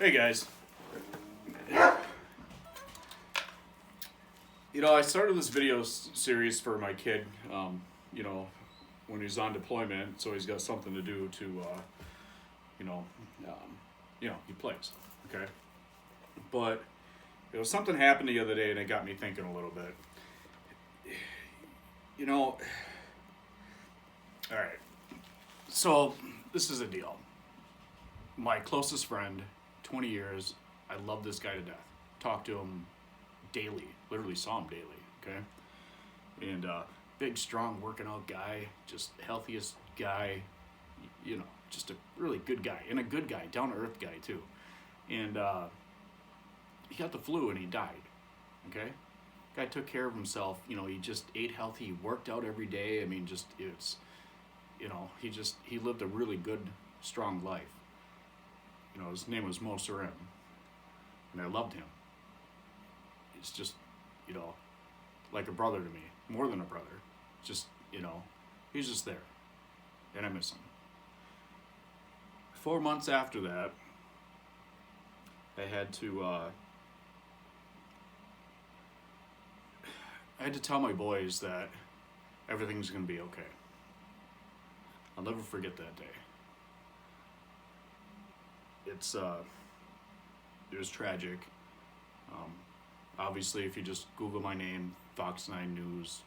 Hey guys. I started this video series for my kid, you know, when he's on deployment, so he's got something to do to, you know, he plays, okay? But, something happened the other day and it got me thinking a little bit. Alright, so this is a deal. My closest friend, 20 years, I love this guy to death. Talk to him daily, literally saw him daily, okay? And big, strong, working out guy, just healthiest guy, just a really good guy, and a good guy, down to earth guy too. And he got the flu and he died, okay? Guy took care of himself, he just ate healthy, he worked out every day. I mean, he lived a really good, strong life. His name was Mo Sarim, and I loved him. He's just, like a brother to me, more than a brother. Just, he's just there, and I miss him. 4 months after that, I had to tell my boys that everything's gonna be okay. I'll never forget that day. It was tragic. Obviously, if you just Google my name, Fox 9 News,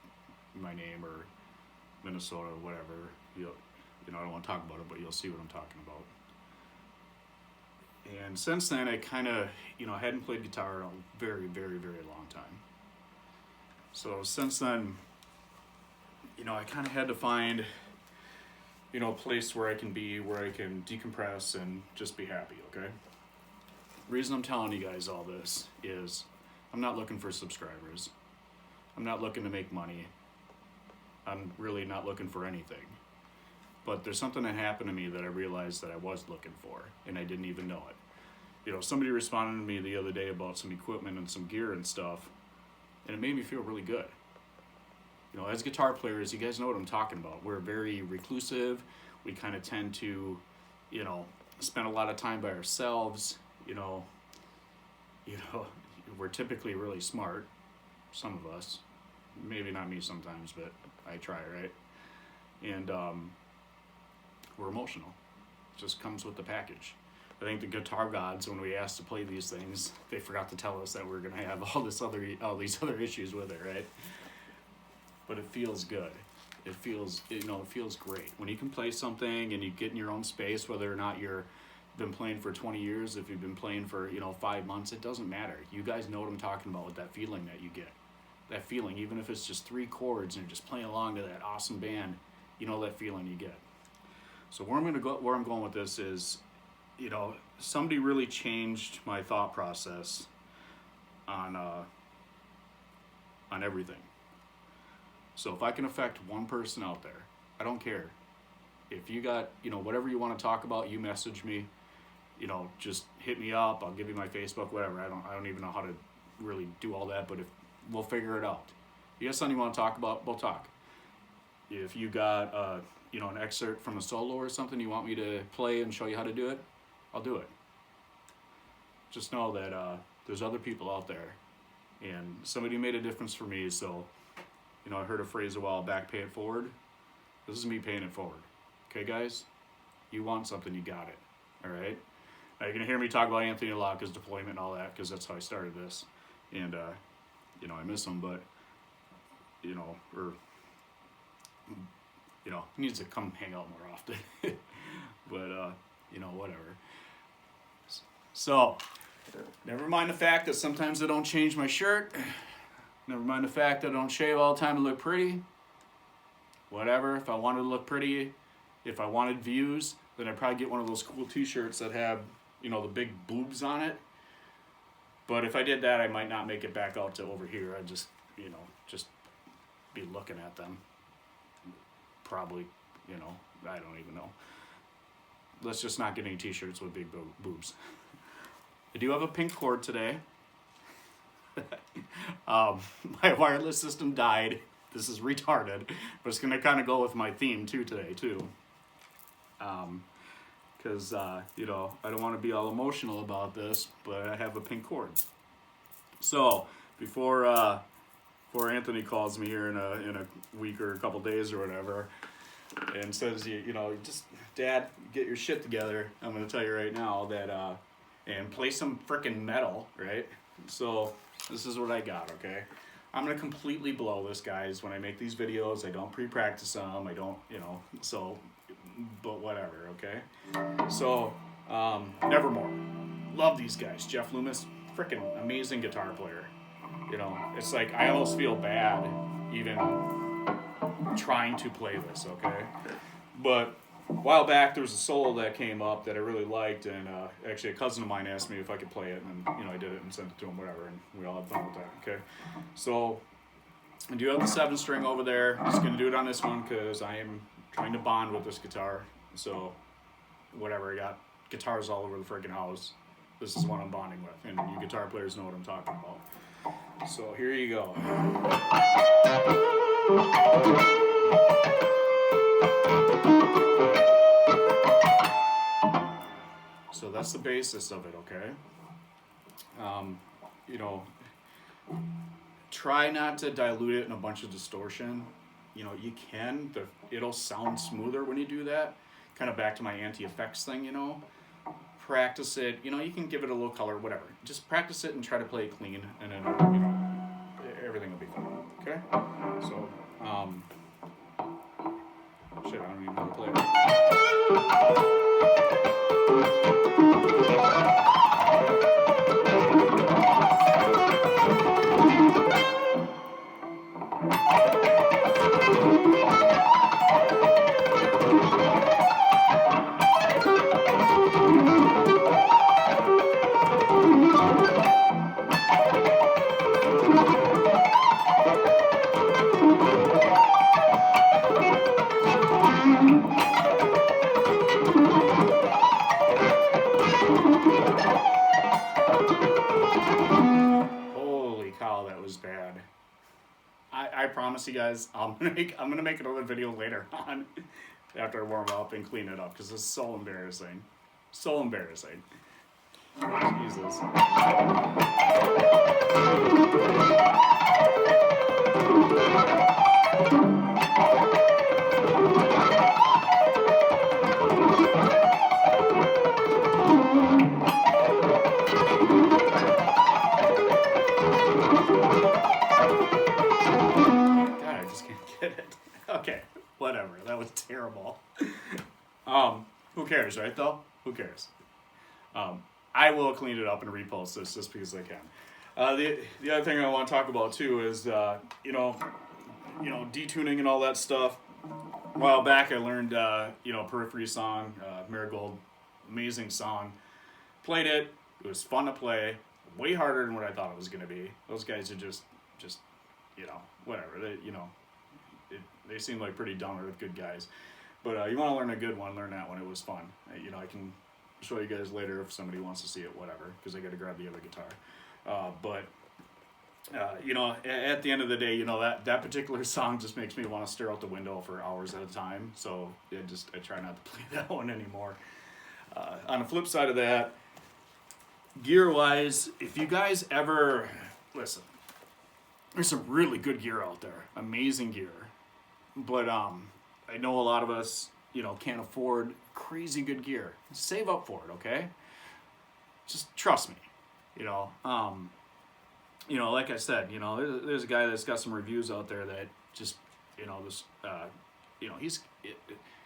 my name, or Minnesota, whatever, I don't want to talk about it, but you'll see what I'm talking about. And since then, I kind of, hadn't played guitar in a very, very, very long time. So since then, I kind of had to find, a place where I can be, where I can decompress and just be happy, okay? The reason I'm telling you guys all this is I'm not looking for subscribers. I'm not looking to make money. I'm really not looking for anything. But there's something that happened to me that I realized that I was looking for, and I didn't even know it. Somebody responded to me the other day about some equipment and some gear and stuff, and it made me feel really good. As guitar players, you guys know what I'm talking about. We're very reclusive. We kind of tend to, spend a lot of time by ourselves. We're typically really smart. Some of us, maybe not me sometimes, but I try, right? And we're emotional. It just comes with the package. I think the guitar gods, when we asked to play these things, they forgot to tell us that we're gonna have all these other issues with it, right? But it feels good. It feels great. When you can play something and you get in your own space, whether or not you've been playing for 20 years, if you've been playing for, 5 months, it doesn't matter. You guys know what I'm talking about with that feeling that you get. That feeling, even if it's just 3 chords and you're just playing along to that awesome band, that feeling you get. So where I'm going with this is, somebody really changed my thought process on everything. So if I can affect one person out there, I don't care. If you got, whatever you want to talk about, you message me, just hit me up. I'll give you my Facebook, whatever. I don't even know how to really do all that, but we'll figure it out. You got something you want to talk about, we'll talk. If you got, an excerpt from a solo or something you want me to play and show you how to do it, I'll do it. Just know that there's other people out there, and somebody made a difference for me, so I heard a phrase a while back, pay it forward. This is me paying it forward. Okay, guys? You want something, you got it. All right? Now, you're going to hear me talk about Anthony LaLocca's deployment and all that, because that's how I started this. And, I miss him, but, he needs to come hang out more often. But, whatever. So, never mind the fact that sometimes I don't change my shirt. Never mind the fact that I don't shave all the time to look pretty. Whatever, if I wanted to look pretty, if I wanted views, then I'd probably get one of those cool t-shirts that have, the big boobs on it. But if I did that, I might not make it back out to over here. I'd just, just be looking at them. Probably, I don't even know. Let's just not get any t-shirts with big boobs. I do have a pink cord today. My wireless system died. This is retarded, but it's going to kind of go with my theme too today too. because you know, I don't want to be all emotional about this, but I have a pink cord. So before Anthony calls me here in a week or a couple days or whatever, and says, you know, just Dad, get your shit together. I'm gonna tell you right now that and play some freaking metal, right? So this is what I got, okay? I'm gonna completely blow this, guys. When I make these videos, I don't pre-practice them. I don't, you know. So, but whatever, okay? So, Nevermore. Love these guys. Jeff Loomis, freaking amazing guitar player. You know, it's like I almost feel bad even trying to play this, okay? But a while back there was a solo that came up that I really liked, and actually a cousin of mine asked me if I could play it, and you know, I did it and sent it to him, whatever, and we all had fun with that, okay? So I do have the 7-string over there. Just gonna do it on this one because I am trying to bond with this guitar. So whatever, I got guitars all over the freaking house. This is what I'm bonding with, and you guitar players know what I'm talking about. So here you go. So that's the basis of it, okay? You know, try not to dilute it in a bunch of distortion. You know, you can, but it'll sound smoother when you do that. Kind of back to my anti-effects thing, you know. Practice it, you know, you can give it a little color, whatever. Just practice it and try to play it clean, and then, you know, everything will be fine, okay? So, shit, I don't even know how to play it. Holy cow, that was bad. I promise you guys, I'm gonna make another video later on after I warm up and clean it up because this is so embarrassing. So embarrassing. Jesus. Get it. Okay, whatever. That was terrible. Who cares, right? Though, who cares? I will clean it up and repost this just because I can. The other thing I want to talk about too is you know, detuning and all that stuff. A while back, I learned you know, Periphery song, Marigold, amazing song. Played it. It was fun to play. Way harder than what I thought it was going to be. Those guys are just you know, whatever. They, you know. They seem like pretty dumb or good guys, but you want to learn a good one, learn that one. It was fun. You know, I can show you guys later if somebody wants to see it, whatever, because I got to grab the other guitar. You know, at the end of the day, you know, that particular song just makes me want to stare out the window for hours at a time. So I try not to play that one anymore. On the flip side of that, gear-wise, if you guys ever listen, there's some really good gear out there, amazing gear. But I know a lot of us, you know, can't afford crazy good gear. Save up for it, okay? Just trust me, you know. You know, like I said, you know, there's a guy that's got some reviews out there that just, you know, this, you know,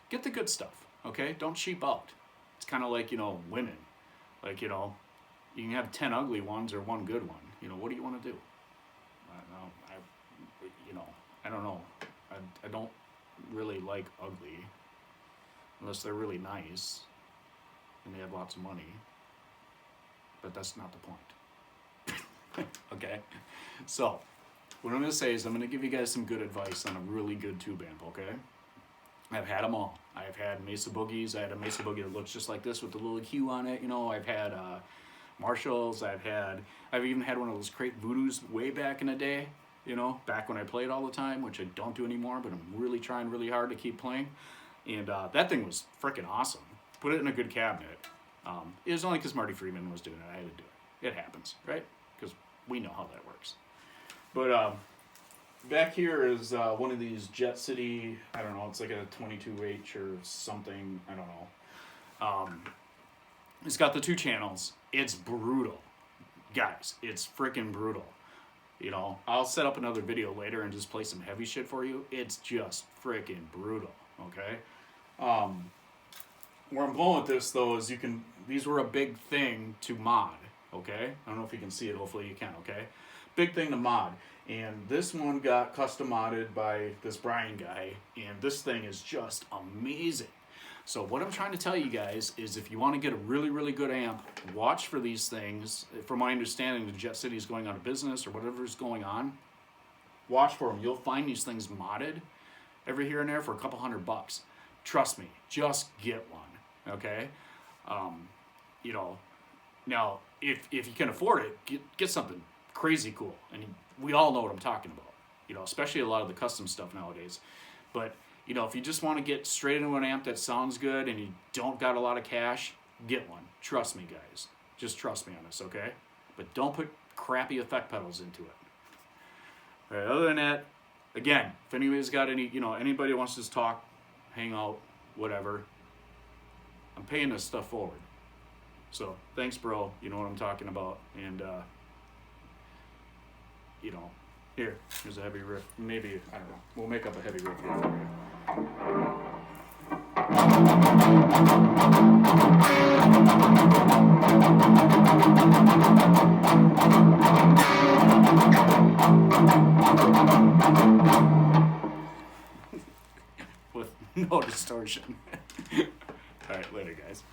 get the good stuff, okay? Don't cheap out. It's kind of like, you know, women. Like, you know, you can have 10 ugly ones or one good one. You know, what do you want to do? You know, I don't know. I don't really like ugly unless they're really nice and they have lots of money. But that's not the point. Okay? So, what I'm going to say is I'm going to give you guys some good advice on a really good tube amp, okay? I've had them all. I've had Mesa Boogies. I had a Mesa Boogie that looks just like this with the little Q on it. You know, I've had Marshalls. I've even had one of those Crate Voodoos way back in the day. You know, back when I played all the time, which I don't do anymore, but I'm really trying really hard to keep playing. And that thing was freaking awesome. put it in a good cabinet. It was only because Marty Freeman was doing it. I had to do it. It happens, right? Because we know how that works. But back here is one of these Jet City, I don't know, it's like a 22H or something, I don't know. It's got the 2 channels. It's brutal. Guys, it's freaking brutal. You know, I'll set up another video later and just play some heavy shit for you. It's just freaking brutal, okay? Where I'm going with this, though, is these were a big thing to mod, okay? I don't know if you can see it. Hopefully you can, okay? Big thing to mod. And this one got custom modded by this Brian guy, and this thing is just amazing. So what I'm trying to tell you guys is if you want to get a really, really good amp, watch for these things. From my understanding, the Jet City is going out of business or whatever's going on. Watch for them. You'll find these things modded every here and there for a couple $100. Trust me, just get one, okay? You know, now if you can afford it, get something crazy cool. And we all know what I'm talking about, you know, especially a lot of the custom stuff nowadays. But you know, if you just want to get straight into an amp that sounds good and you don't got a lot of cash, get one. Trust me, guys. Just trust me on this, okay? But don't put crappy effect pedals into it. All right, other than that, again, if anybody's got any, you know, anybody wants to just talk, hang out, whatever, I'm paying this stuff forward. So, thanks, bro. You know what I'm talking about. And, you know, here's a heavy riff. Maybe, I don't know, we'll make up a heavy riff here for you. With no distortion. All right, later, guys.